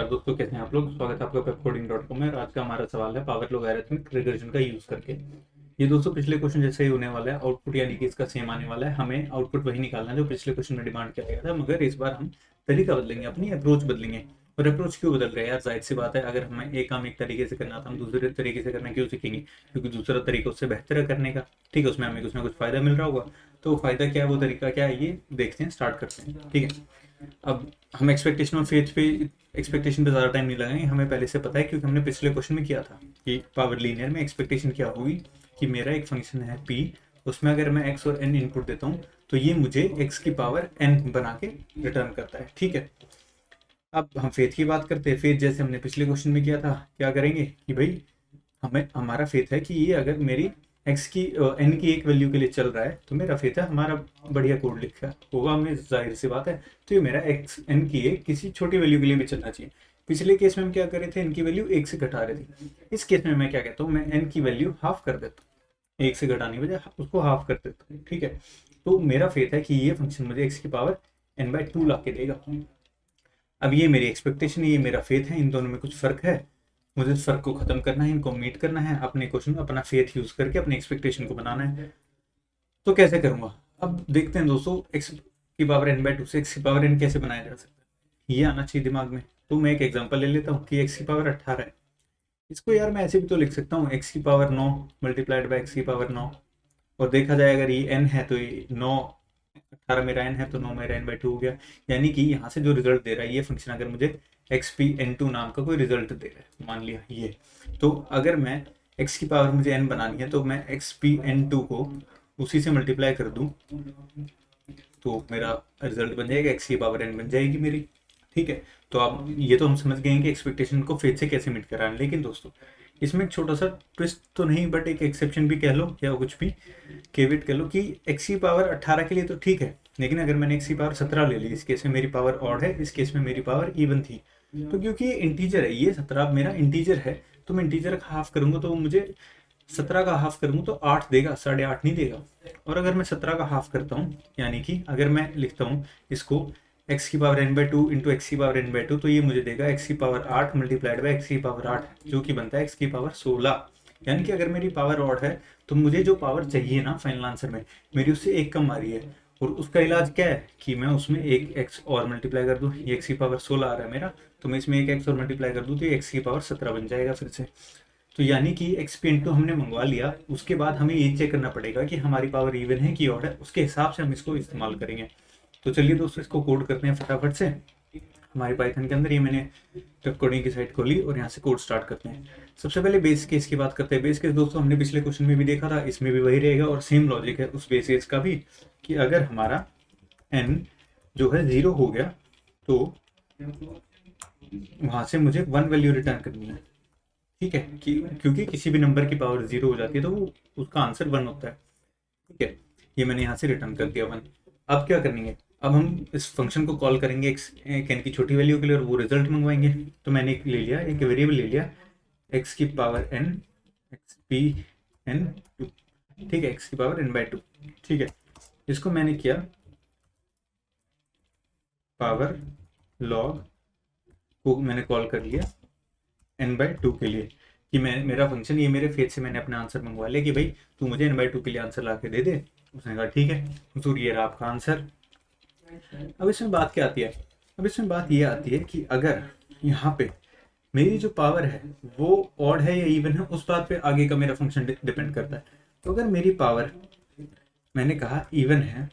नमस्कार दोस्तों, कैसे हैं आप लोग। स्वागत है आपका pepcoding.com में। और आज का हमारा सवाल है पावर लॉगरिथमिक रिग्रेशन का यूज करके। ये दोस्तों पिछले क्वेश्चन जैसे ही होने वाला है, आउटपुट यानी कि इसका सेम आने वाला है। हमें आउटपुट वही निकालना है जो पिछले क्वेश्चन में डिमांड किया गया था, मगर इस बार हम तरीका बदलेंगे, अपनी अप्रोच बदलेंगे। और अप्रोच क्यों बदल रहे हैं यार, जाहिर सी बात है, अगर हमें एक काम एक तरीके से करना था, हम दूसरे तरीके से करना क्यों सीखेंगे? क्योंकि दूसरा तरीका उससे बेहतर है करने का। ठीक है, उसमें हमें कुछ ना कुछ फायदा मिल रहा होगा। तो वो फायदा क्या है, वो तरीका क्या है, ये देखते हैं, स्टार्ट करते हैं। ठीक है, अब हम एक्सपेक्टेशन और फेथ पे एक्सपेक्टेशन पे ज़्यादा टाइम नहीं लगाएंगे। हमें पहले से पता है, क्योंकि हमने पिछले क्वेश्चन में किया था कि पावर लीनियर में एक्सपेक्टेशन क्या हुई कि मेरा एक फंक्शन है p, उसमें अगर मैं x और n इनपुट देता हूँ तो ये मुझे x की पावर n बना के रिटर्न करता है। ठीक है, अब हम फेथ की बात करते हैं। फेथ जैसे हमने पिछले क्वेश्चन में किया था, क्या करेंगे कि भाई हमें हमारा फेथ है कि ये अगर मेरी x की n की एक वैल्यू के लिए चल रहा है तो मेरा फेथ है हमारा बढ़िया कोड लिखा होगा हमें, जाहिर सी बात है। तो ये मेरा x n की एक किसी छोटी वैल्यू के लिए भी चलना चाहिए। पिछले केस में हम क्या कर रहे थे, n की वैल्यू 1 से घटा रहे थे। इस केस में मैं क्या कहता हूँ, मैं n की वैल्यू हाफ कर देता हूँ, 1 से घटाने की बजाय उसको हाफ कर देता हूँ। ठीक है, तो मेरा फेथ है कि ये फंक्शन मुझे x की पावर n/2 ला के देगा। अब ये मेरी एक्सपेक्टेशन है, ये मेरा फेथ है, इन दोनों में कुछ फर्क है। मुझे इस फर्क को खत्म करना है, इनको मीट करना है, अपने क्वेश्चन में अपना फेथ यूज करके अपनी एक्सपेक्टेशन को बनाना है। तो कैसे करूंगा, अब देखते हैं दोस्तों। एक्स की पावर n/2 से एक्स की पावर n कैसे बनाया जा सकता है, ये आना चाहिए दिमाग में। तो मैं एक एग्जांपल ले लेता हूँ कि एक्स की पावर 18 है। इसको यार मैं ऐसे भी तो लिख सकता हूँ, एक्स की पावर 9 मल्टीप्लाइड बाई एक्स की पावर 9। और देखा जाए अगर ये n है तो ये 9, 18 मेरा n है तो 9 मेरा n/2 हो गया। यानी कि यहाँ से जो रिजल्ट दे रहा है ये फंक्शन, अगर मुझे xp(n2) नाम का कोई रिजल्ट दे रहा है, मान लिया ये, तो अगर मैं x की पावर मुझे n बनानी है तो मैं xp(n2) को उसी से मल्टीप्लाई कर दूं तो मेरा रिजल्ट बन जाएगा, x की पावर n बन जाएगी मेरी। ठीक है, तो अब ये तो हम समझ गए हैं कि एक्सपेक्टेशन को फेथ से कैसे मीट कराना है। लेकिन दोस्तों इसमें एक छोटा सा ट्विस्ट तो नहीं, बट एक एक्सेप्शन भी कह लो या कुछ भी केविट कह लो कि x की पावर 18 के लिए तो ठीक है, लेकिन अगर मैंने x की पावर 17 ले ली, इस केस में मेरी पावर ऑड है, इस केस में मेरी पावर इवन थी। तो क्योंकि ये इंटीजर है, ये 17 मेरा इंटीजर है, तो मैं इंटीजर का हाफ करूंगा तो मुझे 17 का हाफ करूंगा तो 8 देगा, 8.5 नहीं देगा। और अगर मैं 17 का हाफ करता हूँ, यानी कि अगर मैं लिखता हूँ इसको x की पावर n/2 इंटू एक्स की पावर n/2, तो ये मुझे देगा x की पावर 8 मल्टीप्लाइड बाई एक्स की पावर 8, जो कि बनता है x की पावर 16। यानी कि अगर मेरी पावर ऑड है तो मुझे जो पावर चाहिए ना फाइनल आंसर में, मेरी उससे एक कम आ रही है। और उसका इलाज क्या है कि मैं उसमें एक x और मल्टीप्लाई कर दूँ, ये x की पावर 16 आ रहा है मेरा, तो मैं इसमें एक x और मल्टीप्लाई कर दूँ तो ये x की पावर 17 बन जाएगा फिर से। तो यानी कि xp(n2) हमने मंगवा लिया, उसके बाद हमें ये चेक करना पड़ेगा कि हमारी पावर इवन है कि ऑड है, उसके हिसाब से हम इसको इस्तेमाल करेंगे। तो चलिए दोस्तों इसको कोड करते हैं फटाफट से। हमारी पाइथन के अंदर ये मैंने वेब कोडिंग की साइट खोली और यहाँ से कोड स्टार्ट करते हैं। सबसे पहले बेस केस की बात करते हैं। बेस केस दोस्तों हमने पिछले क्वेश्चन में भी देखा था, इसमें भी वही रहेगा और सेम लॉजिक है उस बेस केस का भी, कि अगर हमारा n जो है 0 हो गया तो वहां से मुझे 1 वैल्यू रिटर्न करनी है। ठीक है, क्योंकि किसी भी नंबर की पावर 0 हो जाती है तो वो उसका आंसर 1 होता है। ठीक है, ये मैंने यहाँ से रिटर्न कर दिया 1। अब क्या करेंगे, अब हम इस फंक्शन को कॉल करेंगे एक्स n की छोटी वैल्यू के लिए और वो रिजल्ट मंगवाएंगे। तो मैंने एक ले लिया, एक वेरिएबल ले लिया x की पावर n xp(n2), ठीक है, x की पावर n/2। ठीक है, इसको मैंने किया पावर लॉग को मैंने कॉल कर लिया n/2 के लिए, कि मैं मेरा फंक्शन, ये मेरे फेथ से मैंने अपना आंसर मंगवा लिया कि भाई तू मुझे n/2 के लिए आंसर ला के दे दे। उसने कहा ठीक है, तो ये रहा आपका आंसर। अब इसमें बात क्या आती है, अब इसमें बात ये आती है कि अगर यहाँ पे मेरी जो पावर है वो ऑड है या इवन है, उस बात पे आगे का मेरा फंक्शन डिपेंड करता है। तो अगर मेरी पावर, मैंने कहा इवन है,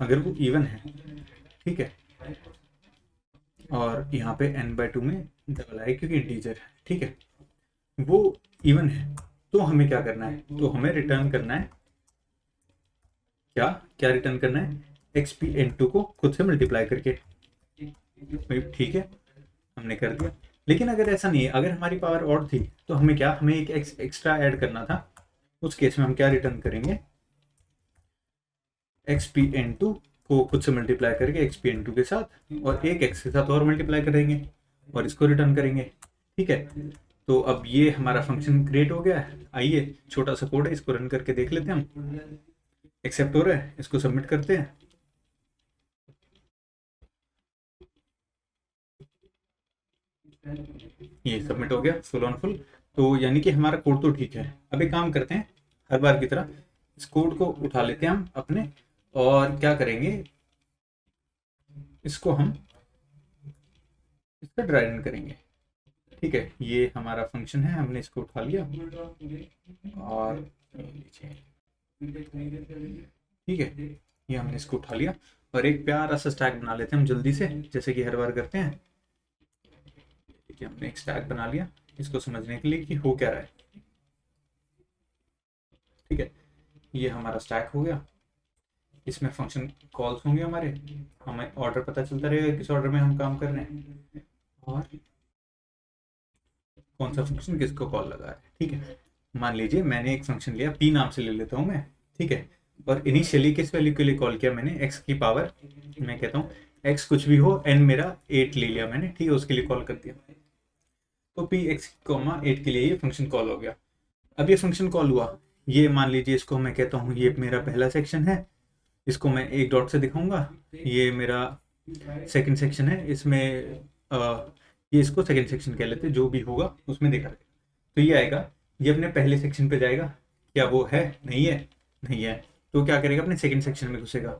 अगर वो इवन है, ठीक है, और यहाँ पे n/2 में डबल है क्योंकि इंटीजर है, ठीक है, वो इवन है, तो हमें क्या करना है, तो हमें रिटर्न करना है, क्या क्या रिटर्न करना है, xp(n2) को खुद से मल्टीप्लाई करके। ठीक है, हमने कर दिया। लेकिन अगर ऐसा नहीं है, अगर हमारी पावर ऑड थी तो हमें क्या, हमें एक x एक्स्ट्रा ऐड करना था। उस केस में हम क्या रिटर्न करेंगे, xp(n2) को खुद से मल्टीप्लाई करके xp(n2) के साथ और एक x के साथ और मल्टीप्लाई करेंगे और इसको रिटर्न करेंगे। ठीक है, तो अब ये हमारा फंक्शन क्रिएट हो गया है। आइए छोटा सा कोड है, इसको रन करके देख लेते हैं हम। एक्सेप्ट हो रहा है, इसको सबमिट करते हैं। ये सबमिट हो गया फुल ऑन फुल। तो यानी कि हमारा कोड तो ठीक है। अब एक काम करते हैं, हर बार की तरह इस कोड को उठा लेते हैं हम अपने, और क्या करेंगे, इसको हम इसका ड्राई रन करेंगे। ठीक है, ये हमारा फंक्शन है, हमने इसको उठा लिया और ठीक है, ये हमने इसको उठा लिया और एक प्यारा सा स्टैक बना लेते हैं हम जल्दी से, जैसे कि हर बार करते हैं। ठीक है, हमने एक स्टैक बना लिया इसको समझने के लिए कि हो क्या रहा है। ठीक है, ये हमारा स्टैक हो गया, इसमें फंक्शन कॉल्स होंगे हमारे, हमें ऑर्डर पता चलता रहेगा किस ऑर्डर में हम काम कर रहे हैं और कौन सा फंक्शन किसको कॉल लगा है। ठीक है, मान लीजिए मैंने एक फंक्शन लिया, पी नाम से ले लेता हूँ मैं। ठीक है, और इनिशियली किस वैल्यू के लिए कॉल किया मैंने, एक्स की पावर, मैं कहता हूँ एक्स कुछ भी हो, एन मेरा 8 ले लिया मैंने। ठीक है, उसके लिए कॉल कर दिया, तो पी एक्स कॉमा 8 के लिए ये फंक्शन कॉल हो गया। अब ये फंक्शन कॉल हुआ, ये मान लीजिए इसको मैं कहता हूँ ये मेरा पहला सेक्शन है, इसको मैं एक डॉट से दिखाऊंगा, ये मेरा सेकंड सेक्शन है, इसमें ये इसको सेकंड सेक्शन कह लेते, जो भी होगा उसमें देखा जाएगा। तो ये आएगा, ये अपने पहले सेक्शन पे जाएगा, क्या वो है, नहीं है, नहीं है, तो क्या करेगा अपने सेकंड सेक्शन में घुसेगा।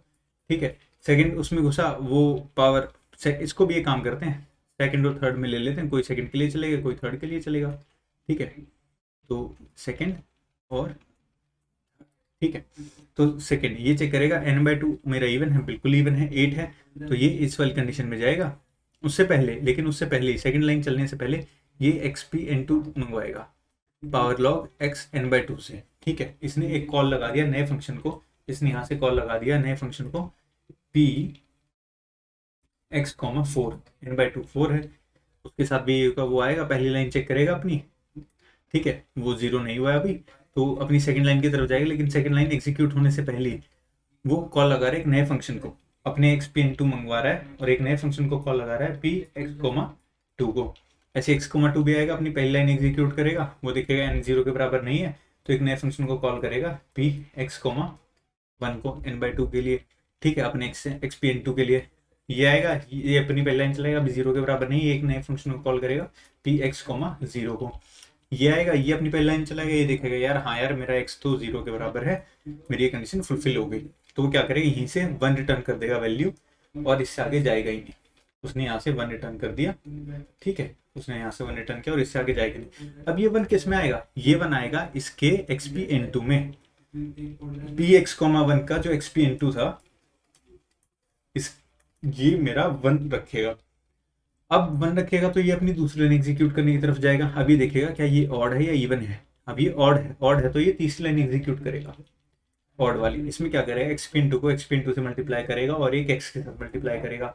ठीक है, सेकंड उसमें घुसा, वो पावर इसको भी ये काम करते हैं, सेकंड और थर्ड में ले लेते हैं, कोई सेकंड के लिए चलेगा कोई थर्ड के लिए चलेगा। ठीक है, तो सेकंड और ठीक है, तो सेकंड ये चेक करेगा n/2 मेरा इवन है, बिल्कुल इवन है, 8 है, तो ये इस वाली कंडीशन में जाएगा। उससे पहले, लेकिन उससे पहले सेकंड लाइन चलने से पहले ये xp(n2) मंगवाएगा power log x n/2 से। ठीक है, इसने एक कॉल लगा दिया नए फंक्शन को, इसने यहाँ से कॉल लगा दिया नए फंक्शन को, p x, 4 n/2 4 है, उसके साथ भी वो आएगा, पहली लाइन चेक करेगा अपनी। ठीक है, वो 0 नहीं हुआ अभी, तो अपनी सेकंड लाइन की तरफ जाएगा, लेकिन सेकंड लाइन एग्जीक्यूट होने से पहले वो कॉल लगा रहा है एक नए फंक्शन को, अपने xp(n2) मंगवा रहा है और एक नए फंक्शन को कॉल लगा रहा है p(x,2) को। ऐसे x,2 भी आएगा, अपनी पहली लाइन एग्जीक्यूट करेगा, वो देखेगा n 0 के बराबर नहीं है, तो एक नए फंक्शन को कॉल करेगा p(x,1) को n/2 के लिए। ठीक है, अपने xp(n2) के लिए ये आएगा, ये अपनी पहली लाइन चलेगा, अभी 0 के बराबर नहीं है, एक नए फंक्शन को कॉल करेगा p(x,0) को। ये आएगा, ये अपनी पहली लाइन चलाएगा, ये देखेगा यार हाँ यार मेरा x तो 0 के बराबर है, मेरी ये कंडीशन फुलफिल हो गई, तो वो क्या करेगा यहीं से 1 रिटर्न कर देगा वैल्यू, और इससे आगे जाएगा ही नहीं। उसने यहाँ से 1 रिटर्न कर दिया। ठीक है, उसने यहाँ से 1 रिटर्न किया और इससे आगे जाएगा नहीं। अब ये 1 किस में आएगा, ये 1 आएगा इसके xp(n2) में, px,1 का जो xp(n2) था, इस ये मेरा 1 रखेगा। अब 1 रखेगा तो ये अपनी दूसरी लाइन एग्जीक्यूट करने की तरफ जाएगा, अभी देखेगा क्या ये ऑड है या इवन है, अब ये ऑड है, ऑड है तो ये तीसरी लाइन एग्जीक्यूट करेगा ऑड वाली। इसमें क्या करेगा, xp(n2) को xp(n2) से मल्टीप्लाई करेगा और एक x के साथ मल्टीप्लाई करेगा,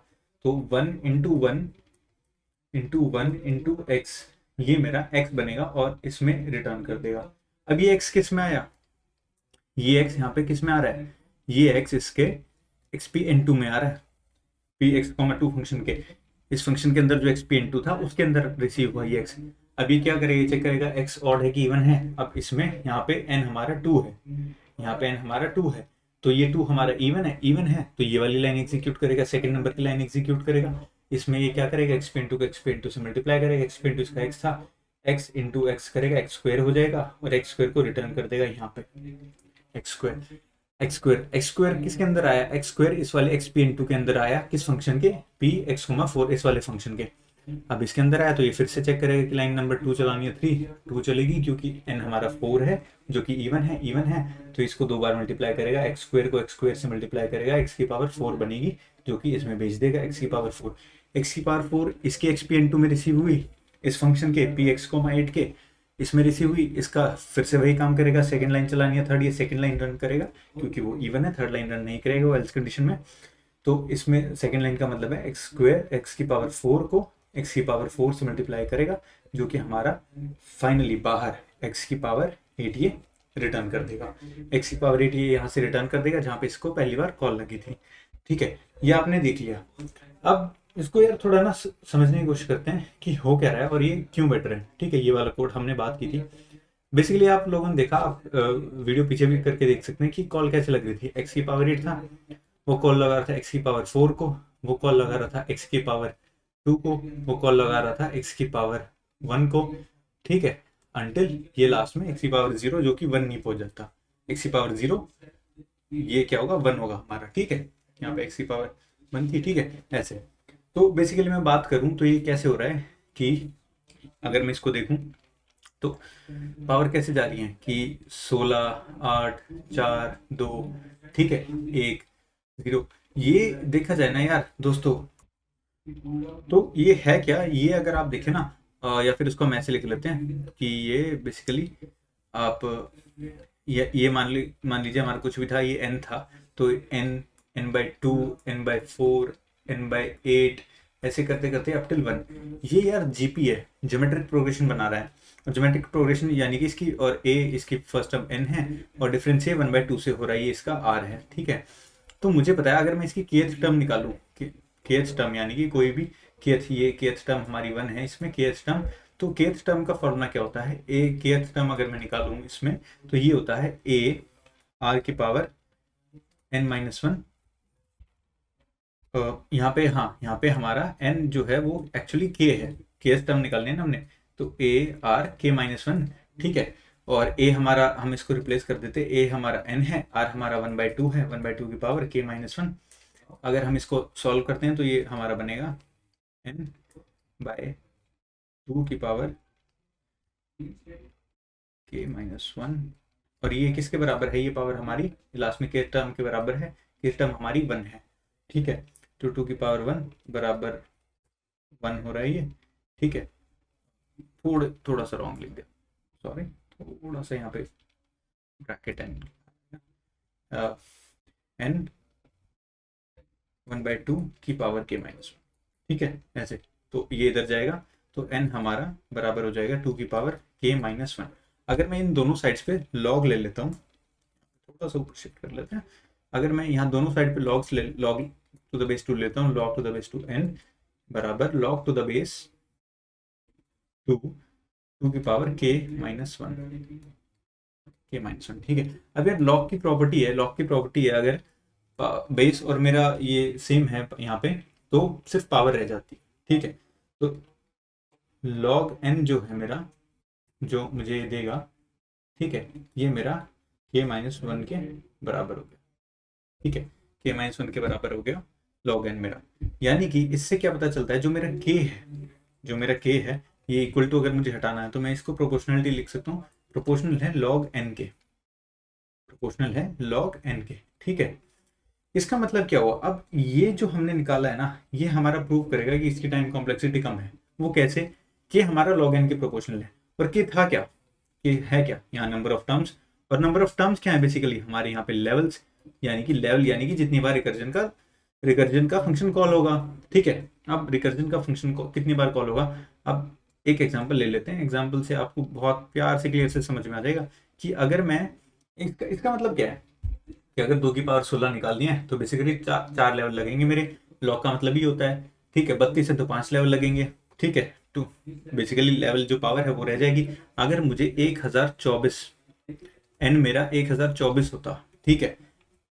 तो 1 × 1 × 1 × x, ये मेरा x बनेगा और इसमें रिटर्न कर देगा। अब ये x किस में आया, ये x यहाँ पे किस में आ रहा है, ये x इसके xp(n2) में आ रहा है, px,2 फंक्शन के, इस फंक्शन के अंदर जो xp(n2) था उसके अंदर रिसीव हुआ ये x। अभी क्या करेगा, चेक करेगा x ऑड है कि इवन है। अब इसमें यहाँ पे n हमारा 2 है, यहाँ पे n हमारा 2 है, तो ये 2 हमारा इवन है, इवन है तो ये वाली लाइन एग्जीक्यूट करेगा, सेकंड नंबर की लाइन एग्जीक्यूट करेगा। इसमें ये क्या करेगा, xp(n2) को xp(n2) से मल्टीप्लाई करेगा, xp(n2) इसका x था, x × x करेगा, x² हो जाएगा और x² को रिटर्न कर देगा यहाँ पे x² किसके अंदर आया, x² इस वाले xp(n2) के अंदर आया, किस फंक्शन के, px,4 इस वाले फंक्शन के। अब इसके अंदर आया तो ये फिर से चेक करेगा कि लाइन नंबर 2 चलानी है, 2 चलेगी क्योंकि n हमारा 4 है जो कि इवन है, तो इसको 2 बार मल्टीप्लाई करेगा, x² को x² से मल्टीप्लाई करेगा, x की पावर 4 बनेगी जो कि इसमें भेज देगा, x की पावर 4, x की पावर 4 इसके xp(n2) में रिसीव हुई, इस फंक्शन के px,8 के इसमें रिसीव हुई, इसका फिर से वही काम करेगा, सेकंड लाइन चलानी है, थर्ड ये सेकंड लाइन रन करेगा क्योंकि वो इवन है, थर्ड लाइन रन नहीं करेगा वो एल्स कंडीशन में। तो इसमें सेकंड लाइन का मतलब है x² x की पावर 4 को x की पावर 4 से मल्टीप्लाई करेगा, जो कि हमारा फाइनली बाहर x की पावर 8 ये रिटर्न कर देगा, x की पावर 8 ये यहाँ से रिटर्न कर देगा जहाँ पे इसको पहली बार कॉल लगी थी। ठीक है, ये आपने देख लिया। अब इसको यार थोड़ा ना समझने की कोशिश करते हैं कि हो क्या रहा है और ये क्यों बेटर है। ठीक है, ये वाला कोड हमने बात की थी, बेसिकली आप लोगों ने देखा, आप वीडियो पीछे भी करके देख सकते हैं कि कॉल कैसे लग रही थी। x की पावर 8 था, वो कॉल लगा रहा था x की पावर 4 को, वो कॉल लगा रहा था x की पावर 2 को वो कॉल लगा रहा था x की पावर 1 को, ठीक है, अंटिल ये लास्ट में x की पावर 0 जो कि 1 नहीं पहुंच जाता, x की पावर 0 ये क्या होगा 1 होगा हमारा, ठीक है, यहाँ पे x की पावर 1 थी, ठीक है, ऐसे। तो बेसिकली मैं बात करूं तो ये कैसे हो रहा है कि अगर मैं इसको देखूं तो पावर कैसे जा रही है कि 16 8 4 2, ठीक है, 1 0, ये देखा जाए ना यार दोस्तों, तो ये है क्या, ये अगर आप देखें ना या फिर उसको हम ऐसे लिख लेते हैं कि ये बेसिकली आप ये मान लीजिए हमारा कुछ भी था, ये n था, तो n/2 n/4 n/8 ऐसे करते करते अप टिल 1, ये यार जीपी है, ज्योमेट्रिक प्रोग्रेशन बना रहा है, और ज्योमेट्रिक प्रोग्रेशन यानी कि इसकी और a इसकी फर्स्ट टर्म n है और डिफरेंस ये 1/2 से हो रहा है, ये इसका r है, ठीक है। तो मुझे पता है अगर मैं इसकी kth टर्म निकालूं, kth टर्म यानी कि कोई भी kth, ये kth टर्म हमारी 1 है, इसमें kth टर्म, तो kth टर्म का फॉर्मूला क्या होता है, a kth टर्म अगर मैं निकालूं इसमें तो ये होता है a r की पावर n-1, यहाँ पे, हाँ यहाँ पे हमारा n जो है वो एक्चुअली k है, kth टर्म निकालने है ना हमने, तो a r k-1, ठीक है, और a हमारा, हम इसको रिप्लेस कर देते, a हमारा n है, r हमारा 1/2 है, 1/2 की पावर k-1, अगर हम इसको सॉल्व करते हैं तो ये हमारा बनेगा n/2 की पावर k-1, और ये किसके बराबर है, ये पावर हमारी लास्ट में k टर्म के बराबर है, k टर्म हमारी 1 है, ठीक है, तो 2 की पावर 1 बराबर 1 हो रहा है ये, ठीक है, थोड़ा सा रॉन्ग लिख दिया, सॉरी, थोड़ा सा यहाँ पे ब्रैकेट n 1/2 की पावर k-1, ठीक है, ऐसे, तो ये इधर जाएगा, तो n हमारा बराबर हो जाएगा 2 की पावर k-1। अगर मैं इन दोनों साइड्स पे लॉग ले लेता हूँ, थोड़ा सा ऊपर शिफ्ट कर लेते हैं, अगर मैं यहाँ दोनों साइड पे लॉग टू द बेस 2 लेता हूँ, log to the base 2 n बराबर लॉग टू द बेस 2 की पावर k-1, ठीक है। अब यार लॉग की प्रॉपर्टी है अगर बेस और मेरा ये सेम है यहाँ पे तो सिर्फ पावर रह जाती, ठीक है, तो log n जो है मेरा, जो मुझे देगा, ठीक है, ये मेरा k-1 के बराबर हो गया, ठीक है, k-1 के बराबर हो गया log n मेरा, यानी कि इससे क्या पता चलता है, जो मेरा k है ये इक्वल टू, अगर मुझे हटाना है तो मैं इसको प्रोपोर्शनलिटी लिख सकता हूँ, प्रोपोर्शनल है log n के, ठीक है। इसका मतलब क्या हुआ, अब ये जो हमने निकाला है ना, ये हमारा प्रूव करेगा कि इसकी टाइम कॉम्प्लेक्सिटी कम है, वो कैसे, कि हमारा log n के प्रोपोर्शनल है, और कि था क्या, कि है क्या यहाँ नंबर ऑफ टर्म्स, और नंबर ऑफ टर्म्स क्या है बेसिकली हमारे यहाँ पे लेवल्स, यानी कि जितनी बार रिकर्जन का फंक्शन कॉल होगा, ठीक है। अब रिकर्जन का फंक्शन कितनी बार कॉल होगा, अब एक एग्जांपल ले लेते हैं, एग्जांपल से आपको बहुत प्यार से क्लियर से समझ में आ जाएगा कि अगर मैं इसका मतलब क्या है कि अगर 2 की पावर 16 निकालनी है तो बेसिकली 4 लेवल लगेंगे मेरे, लॉग का मतलब ही होता है, ठीक है, 32 है तो 5 लेवल लगेंगे, ठीक है, तो बेसिकली लेवल जो पावर है वो रह जाएगी। अगर मुझे 1024 n मेरा 1024 होता, ठीक है,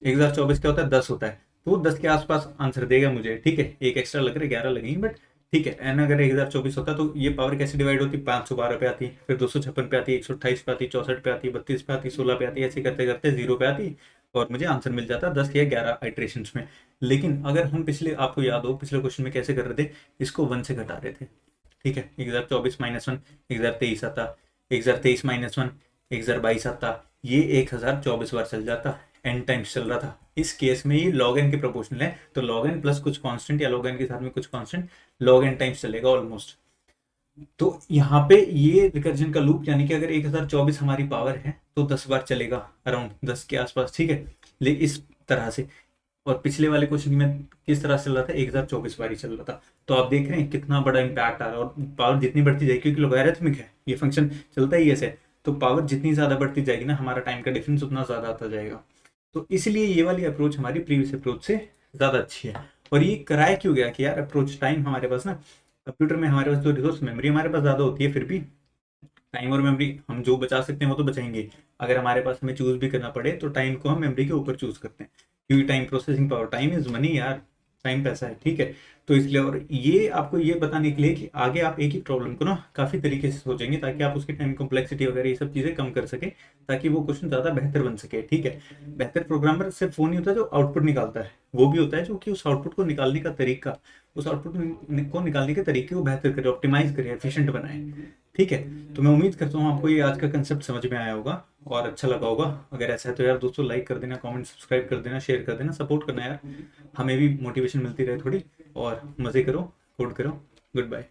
1024 क्या होता है 10 होता है, तो 10 के आसपास आंसर देगा मुझे, ठीक है, एक एक्स्ट्रा लग रहे 11 लगेंगे, बट ठीक है, एन अगर 1024 होता तो ये पावर कैसे डिवाइड होती, 512 पे आती, फिर 256 पे आती, 128 पे आती, 64 पे आती, 32 पे आती, 16 पे आती, ऐसे करते करते 0 पे आती, और मुझे आंसर मिल जाता 10 या 11 आइट्रेशन में। लेकिन अगर हम पिछले, आपको याद हो पिछले क्वेश्चन में कैसे कर रहे थे, इसको 1 से घटा रहे थे, ठीक है, 1024 माइनस 1 1023 आता, 1023 माइनस 1 1022 आता, ये 1024 बार चल जाता, n टाइम्स चल रहा था। इस केस में ये log n के प्रोपोर्शनल है, तो log n प्लस कुछ कांस्टेंट या log n के साथ में कुछ कांस्टेंट log n टाइम्स चलेगा ऑलमोस्ट। तो यहाँ पे ये रिकर्जन का लूप, यानी कि अगर 1024 हमारी पावर है तो 10 बार चलेगा, अराउंड 10 के आसपास, ठीक है, लेकिन इस तरह से। और पिछले वाले क्वेश्चन में किस तरह से चल रहा था, 1024 बार ही चल रहा था। तो आप देख रहे हैं कितना बड़ा इंपैक्ट आ रहा है, और पावर जितनी बढ़ती जाएगी, क्योंकि लॉगरिथमिक है ये फंक्शन चलता ही ऐसे, तो पावर जितनी ज्यादा बढ़ती जाएगी ना, हमारा टाइम का डिफरेंस उतना ज्यादा आता जाएगा। तो इसलिए ये वाली अप्रोच हमारी प्रीवियस अप्रोच से ज्यादा अच्छी है। और ये कराया क्यों गया कि यार अप्रोच टाइम हमारे पास ना, कंप्यूटर में हमारे पास तो रिसोर्स मेमोरी हमारे पास ज्यादा होती है, फिर भी टाइम और मेमोरी हम जो बचा सकते हैं वो तो बचाएंगे। अगर हमारे पास हमें चूज भी करना पड़े तो टाइम को हम मेमोरी के ऊपर चूज करते हैं, क्योंकि time processing power, time is money यार, टाइम पैसा है, ठीक है। तो इसलिए, और ये आपको ये बताने के लिए कि आगे आप एक ही प्रॉब्लम को ना काफ़ी तरीके से सोचेंगे, ताकि आप उसकी टाइम कॉम्प्लेक्सिटी वगैरह ये सब चीज़ें कम कर सके, ताकि वो क्वेश्चन ज़्यादा बेहतर बन सके। ठीक है, बेहतर प्रोग्रामर सिर्फ वो नहीं होता जो आउटपुट निकालता है, वो भी होता है जो कि उस आउटपुट को निकालने का तरीका, उस आउटपुट को निकालने के तरीके को बेहतर करे, ऑप्टिमाइज करे, एफिशिएंट बनाए। ठीक है, तो मैं उम्मीद करता हूँ आपको ये आज का कंसेप्ट समझ में आया होगा और अच्छा लगा होगा। अगर ऐसा है तो यार दोस्तों लाइक कर देना, कमेंट सब्सक्राइब कर देना, शेयर कर देना, सपोर्ट करना यार, हमें भी मोटिवेशन मिलती रहे थोड़ी। और मज़े करो, कोड करो। Good bye.